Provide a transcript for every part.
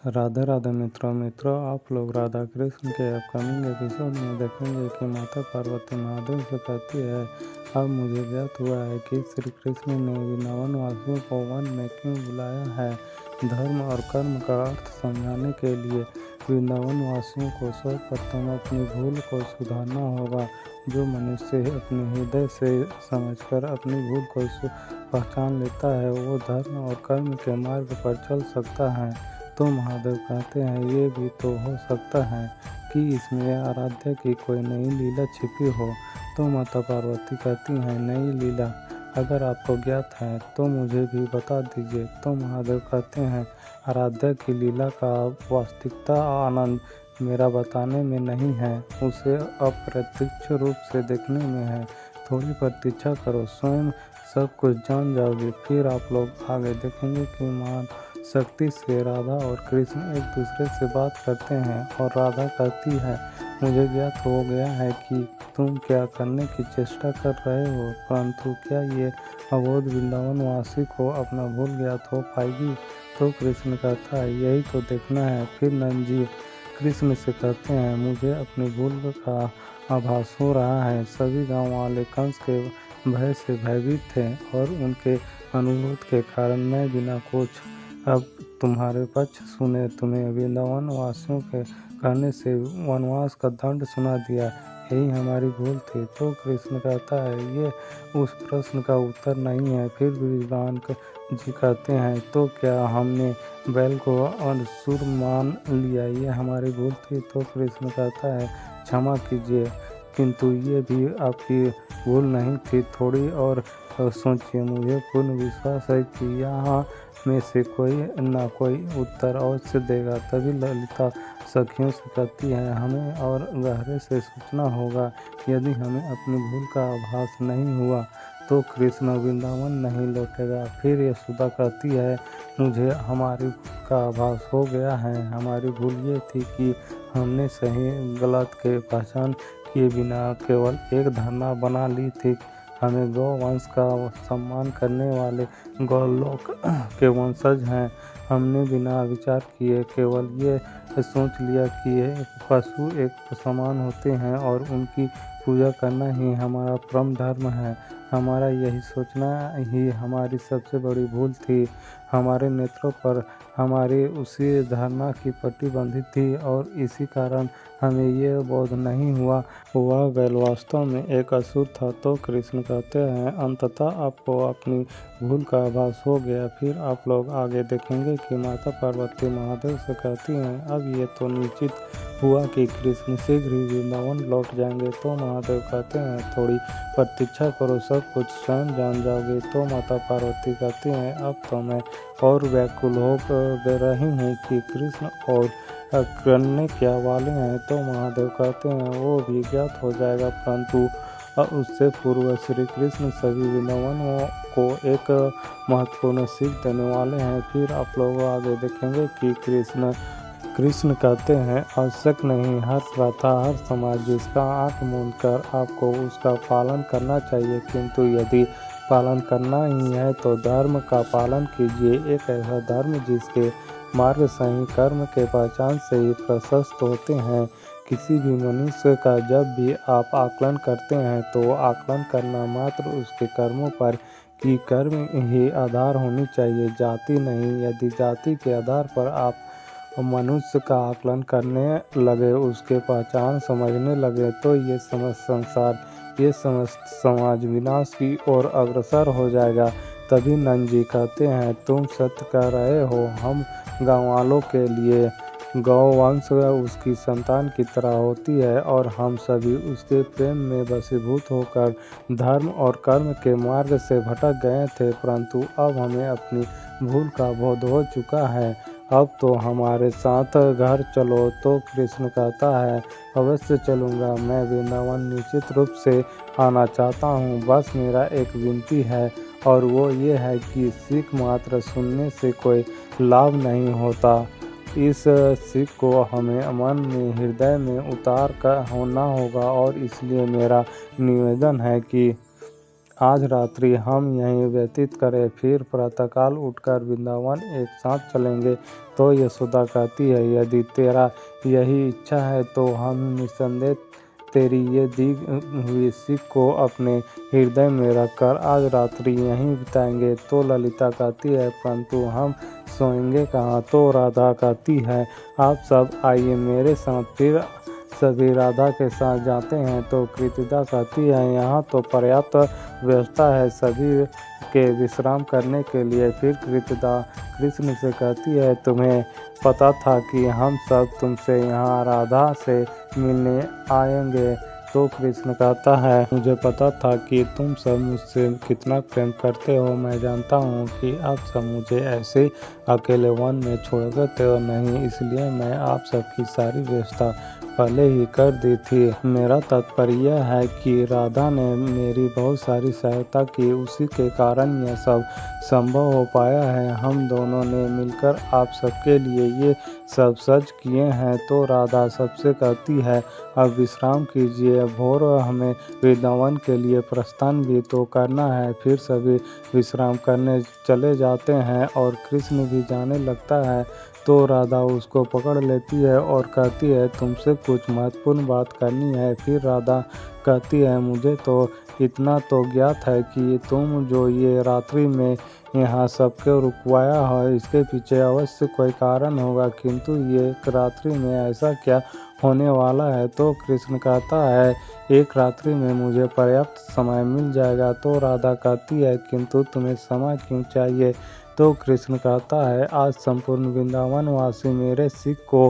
राधे राधे मित्रों आप लोग राधा कृष्ण के अपकमिंग एपिसोड में देखेंगे कि माता पार्वती महादेव से कहती है, अब मुझे ज्ञात हुआ है कि श्री कृष्ण ने वृंदावन वासियों को वन में क्यों बुलाया है। धर्म और कर्म का अर्थ समझाने के लिए वृंदावन वासियों को सर्वप्रथम अपनी भूल को सुधारना होगा। जो मनुष्य अपने हृदय से समझकर अपनी भूल को पहचान लेता है वो धर्म और कर्म के मार्ग पर चल सकता है। तो महादेव कहते हैं, ये भी तो हो सकता है कि इसमें आराध्या की कोई नई लीला छिपी हो। तो माता पार्वती कहती हैं, नई लीला अगर आपको ज्ञात है तो मुझे भी बता दीजिए। तो महादेव कहते हैं, आराध्या की लीला का वास्तविकता आनंद मेरा बताने में नहीं है, उसे अप्रत्यक्ष रूप से देखने में है। थोड़ी प्रतीक्षा करो, स्वयं सब कुछ जान जाओगे। फिर आप लोग आगे देखेंगे कि महान शक्ति से राधा और कृष्ण एक दूसरे से बात करते हैं और राधा कहती है, मुझे ज्ञात हो गया है कि तुम क्या करने की चेष्टा कर रहे हो, परंतु क्या ये अबोध वृंदावन वासी को अपना भूल ज्ञात हो पाएगी। तो कृष्ण कहता है, यही तो देखना है। फिर नंद जी कृष्ण से कहते हैं, मुझे अपनी भूल का आभास हो रहा है। सभी गाँव वाले कंस के भय से भयभीत थे और उनके अनुरोध के कारण मैं बिना कुछ अब तुम्हारे पक्ष सुने तुम्हें वृंदावन वासियों के कहने से वनवास का दंड सुना दिया। यही हमारी भूल थी। तो कृष्ण कहता है, ये उस प्रश्न का उत्तर नहीं है। फिर विद्वान जी कहते हैं, तो क्या हमने बैल को असुर मान लिया, ये हमारी भूल थी। तो कृष्ण कहता है, क्षमा कीजिए, किंतु ये भी आपकी भूल नहीं थी। थोड़ी और सोचिए, मुझे पूर्ण विश्वास है कि यहाँ में से कोई न कोई उत्तर अवश्य देगा। तभी ललिता सखियों से कहती है, हमें और गहरे से सोचना होगा। यदि हमें अपनी भूल का आभास नहीं हुआ तो कृष्ण वृंदावन नहीं लौटेगा। फिर यशोदा कहती है, मुझे हमारी भूल का आभास हो गया है। हमारी भूल ये थी कि हमने सही गलत के पहचान किए बिना केवल एक धारणा बना ली थी। हमें गौ वंश का सम्मान करने वाले गौलोक के वंशज हैं। हमने बिना विचार किए केवल ये सोच लिया कि पशु एक समान होते हैं और उनकी पूजा करना ही हमारा परम धर्म है। हमारा यही सोचना ही हमारी सबसे बड़ी भूल थी। हमारे नेत्रों पर हमारी उसी धारणा की पट्टी बंधी थी और इसी कारण हमें ये बोध नहीं हुआ वह बैल वास्तव में एक असुर था। तो कृष्ण कहते हैं, अंततः आपको अपनी भूल का आभास हो गया। फिर आप लोग आगे देखेंगे कि माता पार्वती महादेव से कहती हैं, अब ये तो निश्चित हुआ कि कृष्ण शीघ्र ही वृंदावन लौट जाएंगे। तो महादेव कहते हैं, थोड़ी प्रतीक्षा करो, सब कुछ स्वयं जान जाओगे। तो माता पार्वती कहती हैं, अब तो मैं और व्याकुल हो रही हूँ कि कृष्ण और करने क्या वाले हैं। तो महादेव कहते हैं, वो भी ज्ञात हो जाएगा, परंतु उससे पूर्व श्री कृष्ण सभी वृंदावन को एक महत्वपूर्ण सीख देने वाले हैं। फिर आप लोग आगे देखेंगे कि कृष्ण कहते हैं, आवश्यक नहीं, हर प्रथा हर समाज जिसका आँख मूंद कर आपको उसका पालन करना चाहिए, किंतु यदि पालन करना ही है तो धर्म का पालन कीजिए। एक ऐसा धर्म जिसके मार्ग सही कर्म के पहचान से ही प्रशस्त होते हैं। किसी भी मनुष्य का जब भी आप आकलन करते हैं तो आकलन करना मात्र उसके कर्मों पर कि कर्म ही आधार होनी चाहिए, जाति नहीं। यदि जाति के आधार पर आप मनुष्य का आकलन करने लगे, उसके पहचान समझने लगे, तो ये समस्त संसार, ये समस्त समाज विनाश की ओर अग्रसर हो जाएगा। तभी नंद जी कहते हैं, तुम सत्य कह रहे हो। हम गाँव वालों के लिए गौ वंश उसकी संतान की तरह होती है और हम सभी उसके प्रेम में वशीभूत होकर धर्म और कर्म के मार्ग से भटक गए थे, परंतु अब हमें अपनी भूल का बोध हो चुका है। अब तो हमारे साथ घर चलो। तो कृष्ण कहता है, अवश्य चलूँगा, मैं वृंदावन निश्चित रूप से आना चाहता हूँ। बस मेरा एक विनती है और वो ये है कि सीख मात्र सुनने से कोई लाभ नहीं होता। इस सीख को हमें मन में हृदय में उतार कर होना होगा और इसलिए मेरा निवेदन है कि आज रात्रि हम यहीं व्यतीत करें, फिर प्रातःकाल उठकर वृंदावन एक साथ चलेंगे। तो यशोदा कहती है, यदि तेरा यही इच्छा है तो हम निस्संदेह तेरी ये दी हुई सीख को अपने हृदय में रखकर आज रात्रि यहीं बिताएंगे। तो ललिता कहती है, परंतु हम सोएंगे कहाँ? तो राधा कहती है, आप सब आइए मेरे साथ। फिर सभी राधा के साथ जाते हैं। तो कृतिका कहती है, यहाँ तो पर्याप्त व्यवस्था है सभी के विश्राम करने के लिए। फिर कृतिका कृष्ण से कहती है, तुम्हें पता था कि हम सब तुमसे यहाँ राधा से मिलने आएंगे? तो कृष्ण कहता है, मुझे पता था कि तुम सब मुझसे कितना प्रेम करते हो। मैं जानता हूँ कि आप सब मुझे ऐसे अकेले वन में छोड़ सकते हो नहीं, इसलिए मैं आप सबकी सारी व्यवस्था पहले ही कर दी थी। मेरा तात्पर्य यह है कि राधा ने मेरी बहुत सारी सहायता की, उसी के कारण यह सब संभव हो पाया है। हम दोनों ने मिलकर आप सबके लिए ये सब सच किए हैं। तो राधा सबसे कहती है, अब विश्राम कीजिए, भोर हमें वृंदावन के लिए प्रस्थान भी तो करना है। फिर सभी विश्राम करने चले जाते हैं और कृष्ण भी जाने लगता है। तो राधा उसको पकड़ लेती है और कहती है, तुमसे कुछ महत्वपूर्ण बात करनी है। फिर राधा कहती है, मुझे तो इतना तो ज्ञात है कि तुम जो ये रात्रि में यहाँ सबके रुकवाया है, इसके पीछे अवश्य कोई कारण होगा, किंतु ये रात्रि में ऐसा क्या होने वाला है? तो कृष्ण कहता है, एक रात्रि में मुझे पर्याप्त समय मिल जाएगा। तो राधा कहती है, किंतु तुम्हें समय क्यों चाहिए? तो कृष्ण कहता है, आज संपूर्ण वृंदावन वासी मेरे सिख को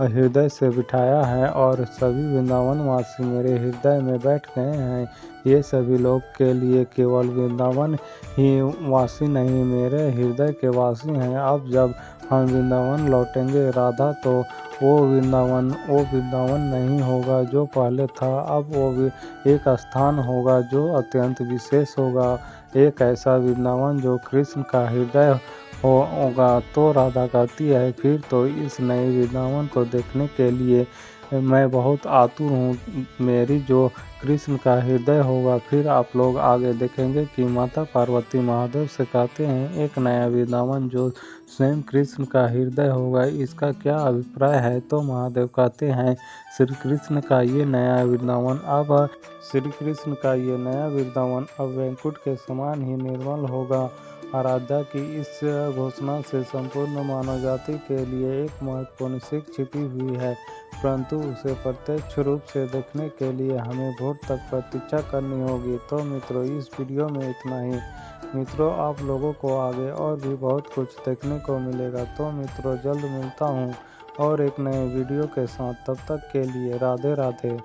हृदय से बिठाया है और सभी वृंदावन वासी मेरे हृदय में बैठ गए हैं। ये सभी लोग के लिए केवल वृंदावन ही वासी नहीं, मेरे हृदय के वासी हैं। अब जब हम वृंदावन लौटेंगे राधा, तो वो वृंदावन नहीं होगा जो पहले था। अब वो भी एक स्थान होगा जो अत्यंत विशेष होगा, एक ऐसा वृंदावन जो कृष्ण का हृदय होगा। तो राधा कहती है, फिर तो इस नए वृंदावन को देखने के लिए मैं बहुत आतुर हूँ, मेरी जो कृष्ण का हृदय होगा। फिर आप लोग आगे देखेंगे कि माता पार्वती महादेव से कहते हैं, एक नया वृंदावन जो स्वयं कृष्ण का हृदय होगा, इसका क्या अभिप्राय है? तो महादेव कहते हैं, श्री कृष्ण का ये नया वृंदावन अब वैकुंठ के समान ही निर्मल होगा। आराध्या की इस घोषणा से संपूर्ण मानव जाति के लिए एक महत्वपूर्ण सीख छिपी हुई है, परंतु उसे प्रत्यक्ष रूप से देखने के लिए हमें भोर तक प्रतीक्षा करनी होगी। तो मित्रों, इस वीडियो में इतना ही। मित्रों, आप लोगों को आगे और भी बहुत कुछ देखने को मिलेगा। तो मित्रों, जल्द मिलता हूँ और एक नए वीडियो के साथ। तब तक के लिए राधे राधे।